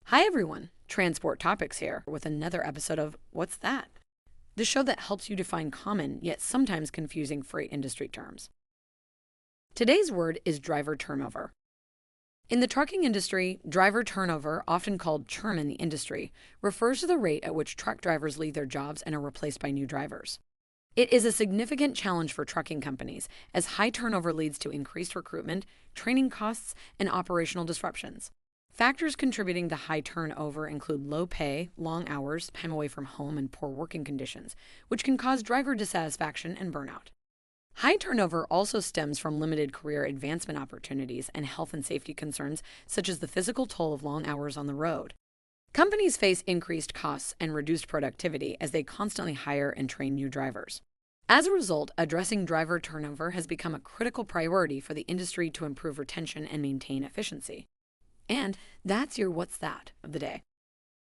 Hi everyone, Transport Topics here with another episode of What's That? The show that helps you define common yet sometimes confusing freight industry terms. Today's word is driver turnover. In the trucking industry, driver turnover, often called churn in the industry, refers to the rate at which truck drivers leave their jobs and are replaced by new drivers. It is a significant challenge for trucking companies, as high turnover leads to increased recruitment, training costs, and operational disruptions. Factors contributing to high turnover include low pay, long hours, time away from home, and poor working conditions, which can cause driver dissatisfaction and burnout. High turnover also stems from limited career advancement opportunities and health and safety concerns, such as the physical toll of long hours on the road. Companies face increased costs and reduced productivity as they constantly hire and train new drivers. As a result, addressing driver turnover has become a critical priority for the industry to improve retention and maintain efficiency. And that's your What's That of the day.